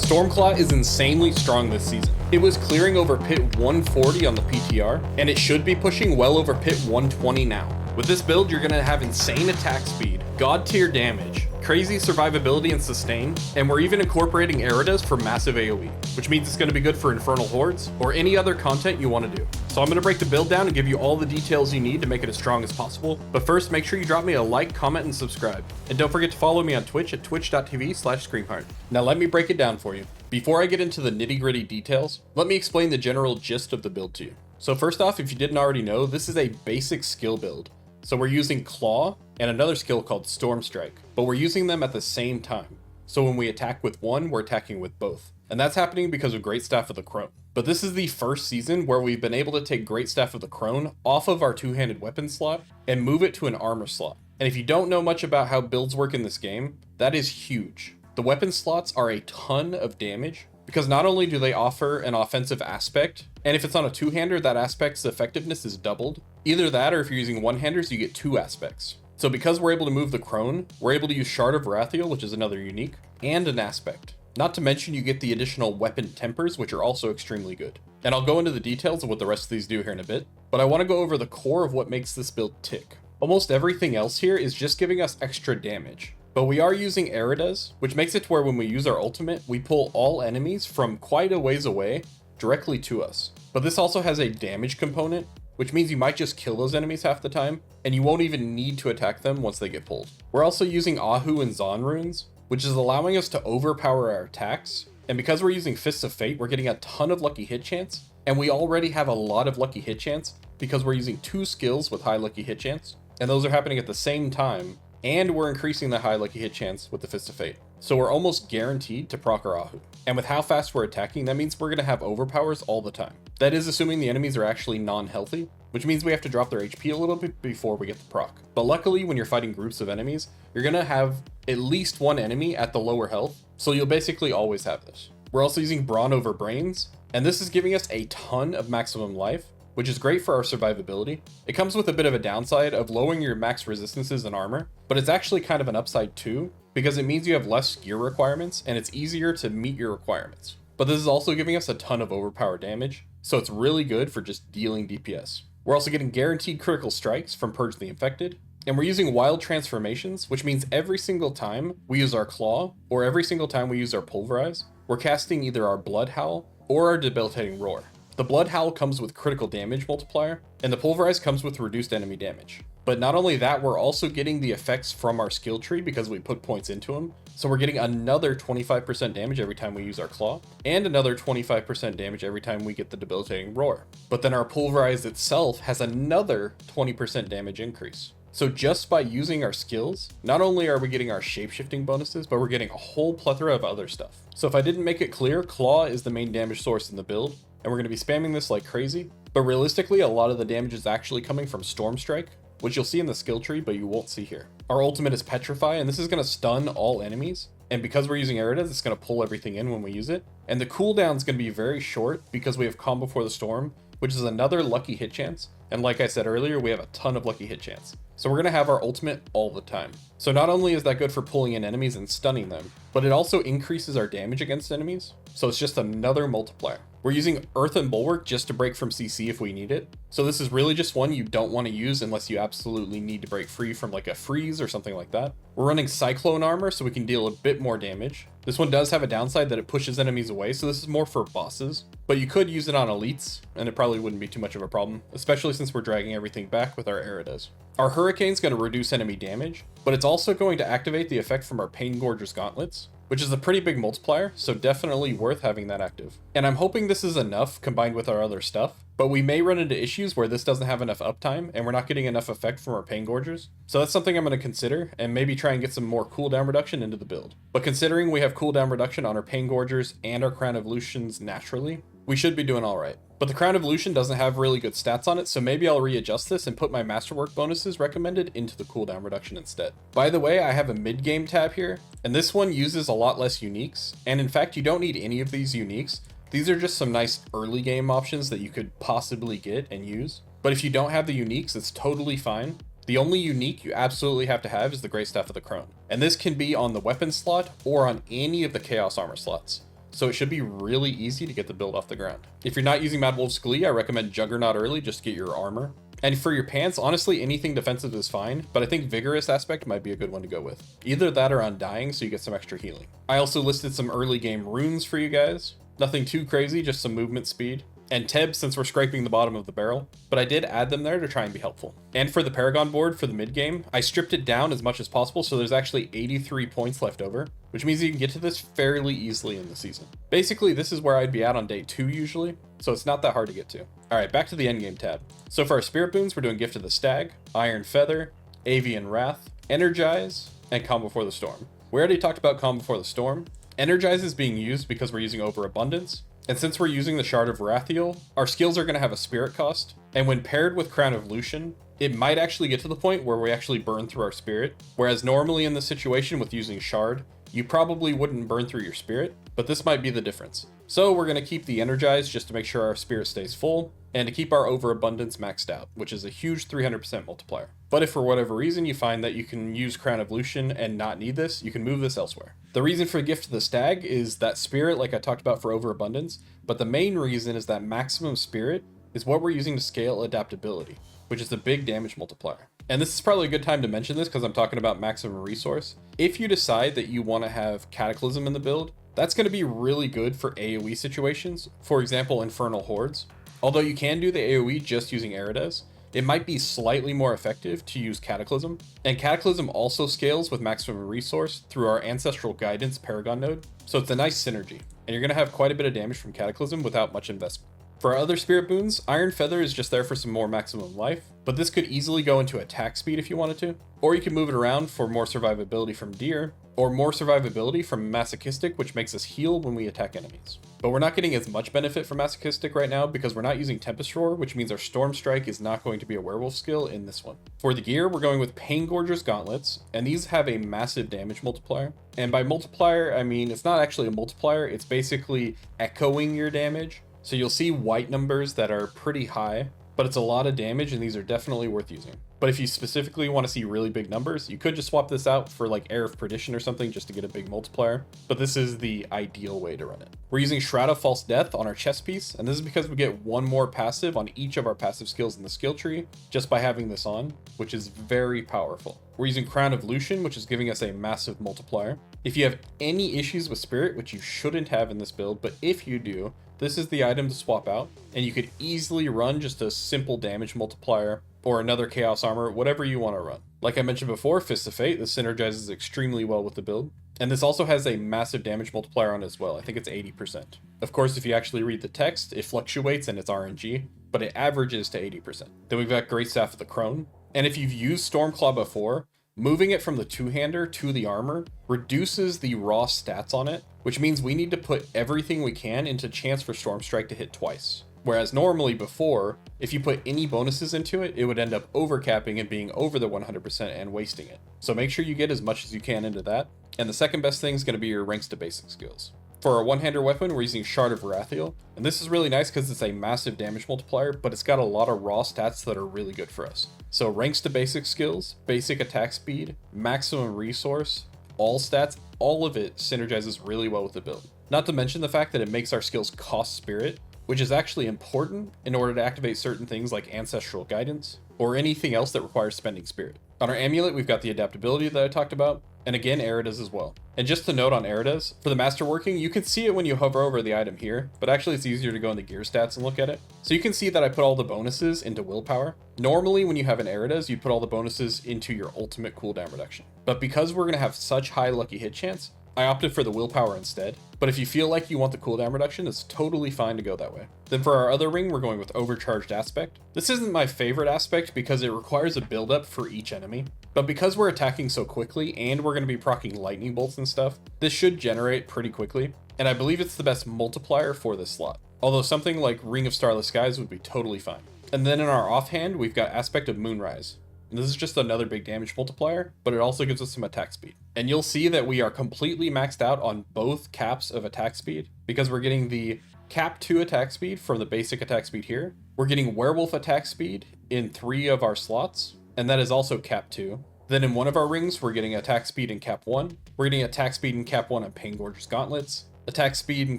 Stormclaw is insanely strong this season. It was clearing over pit 140 on the PTR, and it should be pushing well over pit 120 now. With this build, you're going to have insane attack speed, god tier damage, crazy survivability and sustain, and we're even incorporating Eridas for massive AoE, which means it's going to be good for Infernal Hordes or any other content you want to do. So I'm going to break the build down and give you all the details you need to make it as strong as possible. But first, make sure you drop me a like, comment, and subscribe. And don't forget to follow me on Twitch at twitch.tv/screamheart. Now let me break it down for you. Before I get into the nitty-gritty details, let me explain the general gist of the build to you. So first off, if you didn't already know, this is a basic skill build. So we're using Claw and another skill called Storm Strike, but we're using them at the same time. So when we attack with one, we're attacking with both. And that's happening because of Great Staff of the Crone. But this is the first season where we've been able to take Great Staff of the Crone off of our two-handed weapon slot and move it to an armor slot. And if you don't know much about how builds work in this game, that is huge. The weapon slots are a ton of damage because not only do they offer an offensive aspect, and if it's on a two-hander, that aspect's effectiveness is doubled. Either that, or if you're using one-handers, you get two aspects. So because we're able to move the Crone, we're able to use Shard of Wrathiel, which is another unique, and an aspect. Not to mention you get the additional weapon tempers, which are also extremely good. And I'll go into the details of what the rest of these do here in a bit, but I want to go over the core of what makes this build tick. Almost everything else here is just giving us extra damage. But we are using Eridas, which makes it to where when we use our ultimate, we pull all enemies from quite a ways away directly to us. But this also has a damage component, which means you might just kill those enemies half the time, and you won't even need to attack them once they get pulled. We're also using Ahu and Zon runes, which is allowing us to overpower our attacks. And because we're using Fists of Fate, we're getting a ton of lucky hit chance, and we already have a lot of lucky hit chance because we're using two skills with high lucky hit chance, and those are happening at the same time, and we're increasing the high lucky hit chance with the Fist of Fate. So we're almost guaranteed to proc our Ahu. And with how fast we're attacking, that means we're going to have overpowers all the time. That is assuming the enemies are actually non-healthy, which means we have to drop their HP a little bit before we get the proc. But luckily, when you're fighting groups of enemies, you're going to have at least one enemy at the lower health, so you'll basically always have this. We're also using Brawn over Brains, and this is giving us a ton of maximum life, which is great for our survivability. It comes with a bit of a downside of lowering your max resistances and armor, but it's actually kind of an upside too, because it means you have less gear requirements and it's easier to meet your requirements. But this is also giving us a ton of overpower damage, so it's really good for just dealing DPS. We're also getting guaranteed critical strikes from Purge the Infected, and we're using wild transformations, which means every single time we use our Claw, or every single time we use our Pulverize, we're casting either our Blood Howl or our Debilitating Roar. The Blood Howl comes with critical damage multiplier, and the Pulverize comes with reduced enemy damage. But not only that, we're also getting the effects from our skill tree because we put points into them. So we're getting another 25% damage every time we use our Claw, and another 25% damage every time we get the Debilitating Roar. But then our Pulverize itself has another 20% damage increase. So just by using our skills, not only are we getting our shapeshifting bonuses, but we're getting a whole plethora of other stuff. So if I didn't make it clear, Claw is the main damage source in the build, and we're going to be spamming this like crazy. But realistically, a lot of the damage is actually coming from Storm Strike, which you'll see in the skill tree, but you won't see here. Our ultimate is Petrify, and this is going to stun all enemies. And because we're using Eridas, it's going to pull everything in when we use it. And the cooldown is going to be very short because we have Calm Before the Storm, which is another lucky hit chance. And like I said earlier, we have a ton of lucky hit chance. So we're going to have our ultimate all the time. So not only is that good for pulling in enemies and stunning them, but it also increases our damage against enemies. So it's just another multiplier. We're using Earthen Bulwark just to break from CC if we need it. So this is really just one you don't want to use unless you absolutely need to break free from like a freeze or something like that. We're running Cyclone Armor so we can deal a bit more damage. This one does have a downside that it pushes enemies away, so this is more for bosses. But you could use it on elites, and it probably wouldn't be too much of a problem, especially since we're dragging everything back with our Eridas. Our Hurricane's going to reduce enemy damage, but it's also going to activate the effect from our Pain Gorger's Gauntlets, which is a pretty big multiplier, so definitely worth having that active. And I'm hoping this is enough combined with our other stuff, but we may run into issues where this doesn't have enough uptime and we're not getting enough effect from our Pain Gorgers. So that's something I'm going to consider and maybe try and get some more cooldown reduction into the build. But considering we have cooldown reduction on our Pain Gorgers and our Crown Evolutions naturally, we should be doing alright. But the Crown Evolution doesn't have really good stats on it, so maybe I'll readjust this and put my Masterwork bonuses recommended into the cooldown reduction instead. By the way, I have a mid-game tab here, and this one uses a lot less uniques, and in fact you don't need any of these uniques. These are just some nice early game options that you could possibly get and use. But if you don't have the uniques, it's totally fine. The only unique you absolutely have to have is the Great Staff of the Crone. And this can be on the weapon slot or on any of the Chaos Armor slots. so it should be really easy to get the build off the ground. If you're not using Mad Wolf's Glee, I recommend Juggernaut early just to get your armor. And for your pants, honestly, anything defensive is fine, but I think Vigorous aspect might be a good one to go with. Either that or Undying, so you get some extra healing. I also listed some early game runes for you guys. Nothing too crazy, just some movement speed. And Teb, since we're scraping the bottom of the barrel, but I did add them there to try and be helpful. And for the Paragon board for the mid game, I stripped it down as much as possible, so there's actually 83 points left over, which means you can get to this fairly easily in the season. Basically, this is where I'd be at on day 2 usually, so it's not that hard to get to. All right, back to the endgame tab. So for our Spirit Boons, we're doing Gift of the Stag, Iron Feather, Avian Wrath, Energize, and Calm Before the Storm. We already talked about Calm Before the Storm. Energize is being used because we're using Overabundance, and since we're using the Shard of Wrathiel, our skills are going to have a spirit cost, and when paired with Crown of Lucian, it might actually get to the point where we actually burn through our spirit, whereas normally in this situation with using Shard, you probably wouldn't burn through your spirit, but this might be the difference. So we're going to keep the Energize just to make sure our spirit stays full, and to keep our Overabundance maxed out, which is a huge 300% multiplier. But if for whatever reason you find that you can use Crown of Lucian and not need this, you can move this elsewhere. The reason for Gift of the Stag is that spirit, like I talked about for Overabundance, but the main reason is that maximum spirit is what we're using to scale adaptability, which is a big damage multiplier. And this is probably a good time to mention this because I'm talking about maximum resource. If you decide that you want to have Cataclysm in the build, that's going to be really good for AoE situations, for example, Infernal Hordes. Although you can do the AoE just using Erides, it might be slightly more effective to use Cataclysm. And Cataclysm also scales with maximum resource through our Ancestral Guidance Paragon node, so it's a nice synergy. And you're going to have quite a bit of damage from Cataclysm without much investment. For our other Spirit Boons, Iron Feather is just there for some more maximum life, but this could easily go into attack speed if you wanted to, or you can move it around for more survivability from Deer, or more survivability from Masochistic, which makes us heal when we attack enemies. But we're not getting as much benefit from Masochistic right now because we're not using Tempest Roar, which means our Storm Strike is not going to be a werewolf skill in this one. For the gear, we're going with Paingorger's Gauntlets, and these have a massive damage multiplier. And by multiplier, I mean it's not actually a multiplier, it's basically echoing your damage. So you'll see white numbers that are pretty high, but it's a lot of damage and these are definitely worth using. But if you specifically want to see really big numbers, you could just swap this out for like Air of Perdition or something just to get a big multiplier, but this is the ideal way to run it. We're using Shroud of False Death on our chest piece, and this is because we get one more passive on each of our passive skills in the skill tree just by having this on, which is very powerful. We're using Crown of Lucian, which is giving us a massive multiplier. If you have any issues with Spirit, which you shouldn't have in this build, but if you do, this is the item to swap out, and you could easily run just a simple damage multiplier or another Chaos Armor, whatever you want to run. Like I mentioned before, Fist of Fate, this synergizes extremely well with the build, and this also has a massive damage multiplier on it as well. I think it's 80%. Of course, if you actually read the text, it fluctuates and it's RNG, but it averages to 80%. Then we've got Great Staff of the Crone, and if you've used Stormclaw before, moving it from the two-hander to the armor reduces the raw stats on it, which means we need to put everything we can into chance for Storm Strike to hit twice. Whereas normally before, if you put any bonuses into it, it would end up overcapping and being over the 100% and wasting it. So make sure you get as much as you can into that. And the second best thing is going to be your ranks to basic skills. For our one-hander weapon, we're using Shard of Wrathiel, and this is really nice because it's a massive damage multiplier, but it's got a lot of raw stats that are really good for us. So ranks to basic skills, basic attack speed, maximum resource, all stats, all of it synergizes really well with the build. Not to mention the fact that it makes our skills cost spirit, which is actually important in order to activate certain things like Ancestral Guidance, or anything else that requires spending spirit. On our amulet, we've got the adaptability that I talked about, and again, Erides as well. And just to note on Erides, for the masterworking, you can see it when you hover over the item here, but actually it's easier to go in the gear stats and look at it. So you can see that I put all the bonuses into willpower. Normally, when you have an Erides, you put all the bonuses into your ultimate cooldown reduction. But because we're going to have such high lucky hit chance, I opted for the willpower instead, but if you feel like you want the cooldown reduction, it's totally fine to go that way. Then for our other ring, we're going with Overcharged Aspect. This isn't my favorite aspect because it requires a buildup for each enemy, but because we're attacking so quickly and we're going to be proccing lightning bolts and stuff, this should generate pretty quickly, and I believe it's the best multiplier for this slot. Although something like Ring of Starless Skies would be totally fine. And then in our offhand, we've got Aspect of Moonrise. And this is just another big damage multiplier, but it also gives us some attack speed. And you'll see that we are completely maxed out on both caps of attack speed because we're getting the cap 2 attack speed from the basic attack speed here. We're getting werewolf attack speed in 3 of our slots, and that is also cap 2. Then in one of our rings, we're getting attack speed in cap 1. We're getting attack speed in cap 1 on Paingorger's Gauntlets. attack speed and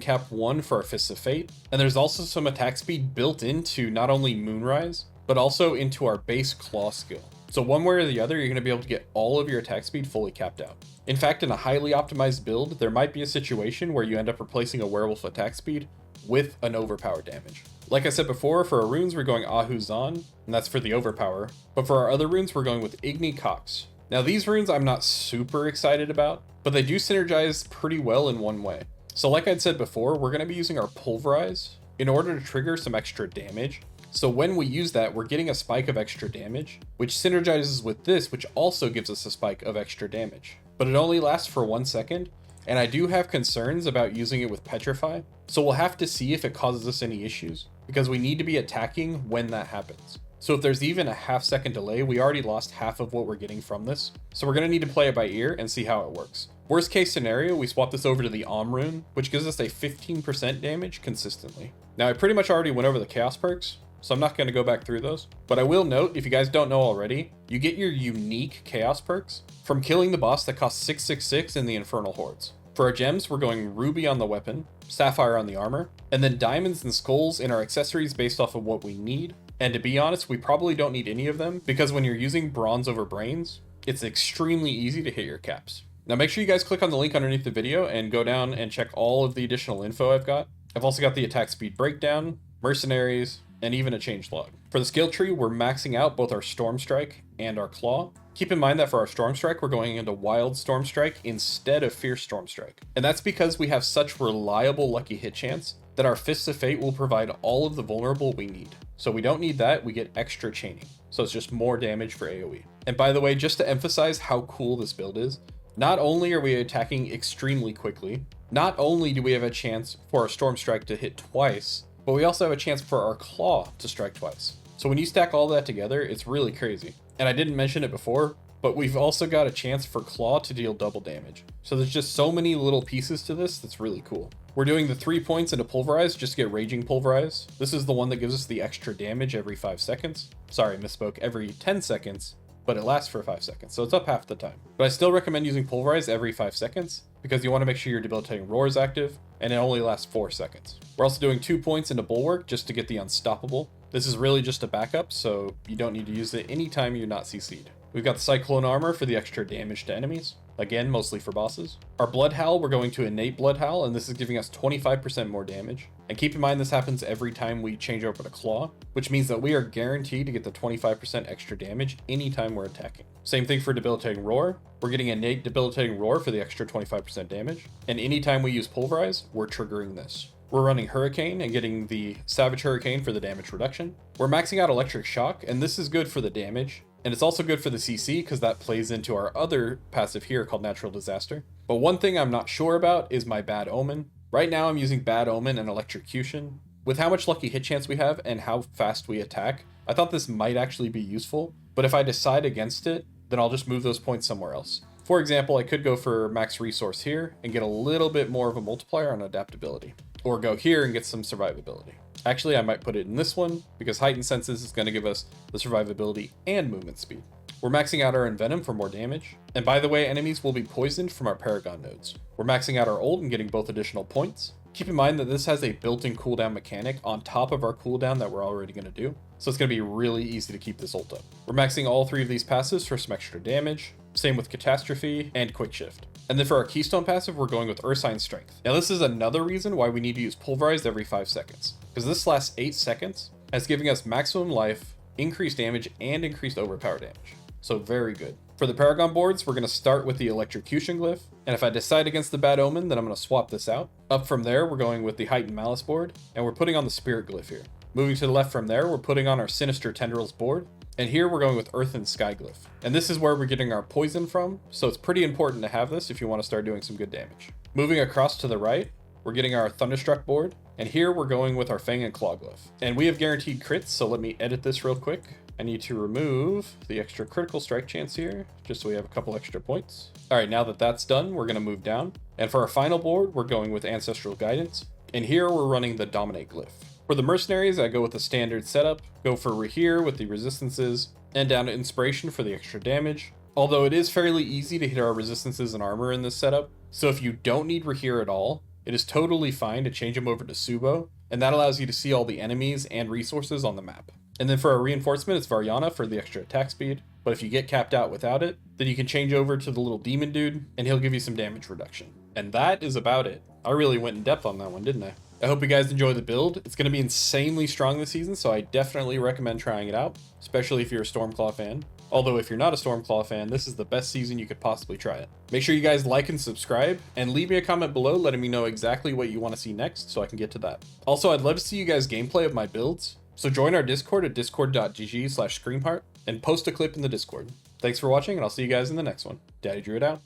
cap 1 for our Fists of Fate, and there's also some attack speed built into not only Moonrise, but also into our base Claw skill. So one way or the other, you're going to be able to get all of your attack speed fully capped out. In fact, in a highly optimized build, there might be a situation where you end up replacing a werewolf attack speed with an overpower damage. Like I said before, for our runes, we're going Ahu Zan, and that's for the overpower. But for our other runes, we're going with Igni Cox. Now these runes I'm not super excited about, but they do synergize pretty well in one way. So like I'd said before, we're going to be using our Pulverize in order to trigger some extra damage. So when we use that, we're getting a spike of extra damage, which synergizes with this, which also gives us a spike of extra damage. But it only lasts for 1 second, and I do have concerns about using it with Petrify, so we'll have to see if it causes us any issues, because we need to be attacking when that happens. So if there's even a half-second delay, we already lost half of what we're getting from this, so we're going to need to play it by ear and see how it works. Worst case scenario, we swap this over to the Om rune, which gives us a 15% damage consistently. Now I pretty much already went over the Chaos perks, so I'm not going to go back through those. But I will note, if you guys don't know already, you get your unique Chaos perks from killing the boss that costs 666 in the Infernal Hordes. For our gems, we're going Ruby on the weapon, Sapphire on the armor, and then Diamonds and Skulls in our accessories based off of what we need. And to be honest, we probably don't need any of them, because when you're using Bronze over Brains, it's extremely easy to hit your caps. Now make sure you guys click on the link underneath the video and go down and check all of the additional info I've got. I've also got the attack speed breakdown, Mercenaries, and even a changelog. For the skill tree, we're maxing out both our Storm Strike and our Claw. Keep in mind that for our Storm Strike, we're going into Wild Storm Strike instead of Fierce Storm Strike. And that's because we have such reliable lucky hit chance that our Fists of Fate will provide all of the vulnerable we need. So we don't need that, we get extra chaining. So it's just more damage for AoE. And by the way, just to emphasize how cool this build is, not only are we attacking extremely quickly, not only do we have a chance for our Storm Strike to hit twice, but we also have a chance for our Claw to strike twice. So when you stack all that together, it's really crazy. And I didn't mention it before, but we've also got a chance for Claw to deal double damage. So there's just so many little pieces to this that's really cool. We're doing the 3 points into Pulverize just to get Raging Pulverize. This is the one that gives us the extra damage every 5 seconds. Sorry, misspoke, every 10 seconds, but it lasts for 5 seconds, so it's up half the time. But I still recommend using Pulverize every 5 seconds, because you want to make sure your Debilitating Roar is active, and it only lasts 4 seconds. We're also doing 2 points into Bulwark just to get the Unstoppable. This is really just a backup, so you don't need to use it anytime you're not CC'd. We've got the Cyclone Armor for the extra damage to enemies. Again, mostly for bosses. Our Blood Howl, we're going to Innate Blood Howl, and this is giving us 25% more damage. And keep in mind this happens every time we change over to Claw, which means that we are guaranteed to get the 25% extra damage anytime we're attacking. Same thing for Debilitating Roar. We're getting Innate Debilitating Roar for the extra 25% damage. And anytime we use Pulverize, we're triggering this. We're running Hurricane and getting the Savage Hurricane for the damage reduction. We're maxing out Electric Shock, and this is good for the damage. And it's also good for the CC because that plays into our other passive here called Natural Disaster. But one thing I'm not sure about is my Bad Omen. Right now I'm using Bad Omen and Electrocution. With how much lucky hit chance we have and how fast we attack, I thought this might actually be useful. But if I decide against it, then I'll just move those points somewhere else. For example, I could go for Max Resource here and get a little bit more of a multiplier on adaptability. Or go here and get some survivability. Actually, I might put it in this one because Heightened Senses is going to give us the survivability and movement speed. We're maxing out our Envenom for more damage. And by the way, enemies will be poisoned from our Paragon nodes. We're maxing out our ult and getting both additional points. Keep in mind that this has a built-in cooldown mechanic on top of our cooldown that we're already going to do. So it's going to be really easy to keep this ult up. We're maxing all 3 of these passives for some extra damage. Same with Catastrophe and Quick Shift. And then for our Keystone passive, we're going with Ursine Strength. Now this is another reason why we need to use Pulverized every 5 seconds. Because this lasts 8 seconds, as giving us maximum life, increased damage, and increased overpower damage. So very good. For the Paragon boards, we're going to start with the Electrocution Glyph. And if I decide against the Bad Omen, then I'm going to swap this out. Up from there, we're going with the Heightened Malice board, and we're putting on the Spirit Glyph here. Moving to the left from there, we're putting on our Sinister Tendrils board. And here we're going with Earth and Sky Glyph. And this is where we're getting our poison from, so it's pretty important to have this if you want to start doing some good damage. Moving across to the right, we're getting our Thunderstruck board, and here we're going with our Fang and Claw Glyph. And we have guaranteed crits, so let me edit this real quick. I need to remove the extra critical strike chance here, just so we have a couple extra points. All right, now that that's done, we're going to move down. And for our final board, we're going with Ancestral Guidance. And here we're running the Dominate Glyph. For the Mercenaries, I go with the standard setup, go for Rahir with the resistances, and down to Inspiration for the extra damage. Although it is fairly easy to hit our resistances and armor in this setup, so if you don't need Rahir at all, it is totally fine to change him over to Subo, and that allows you to see all the enemies and resources on the map. And then for our reinforcement, it's Variana for the extra attack speed, but if you get capped out without it, then you can change over to the little demon dude, and he'll give you some damage reduction. And that is about it. I really went in depth on that one, didn't I? I hope you guys enjoy the build. It's going to be insanely strong this season, so I definitely recommend trying it out, especially if you're a Stormclaw fan. Although if you're not a Stormclaw fan, this is the best season you could possibly try it. Make sure you guys like and subscribe, and leave me a comment below letting me know exactly what you want to see next so I can get to that. Also, I'd love to see you guys gameplay of my builds, so join our Discord at discord.gg/screamheart and post a clip in the Discord. Thanks for watching, and I'll see you guys in the next one. Daddy Druid out.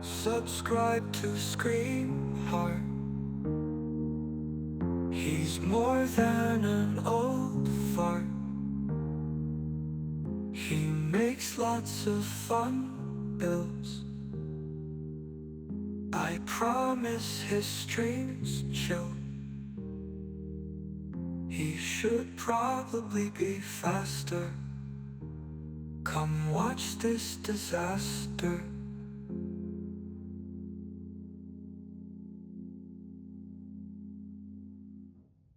Subscribe to Screamheart. He's more than an old fart. He makes lots of fun builds. I promise his streams chill. He should probably be faster. Come watch this disaster.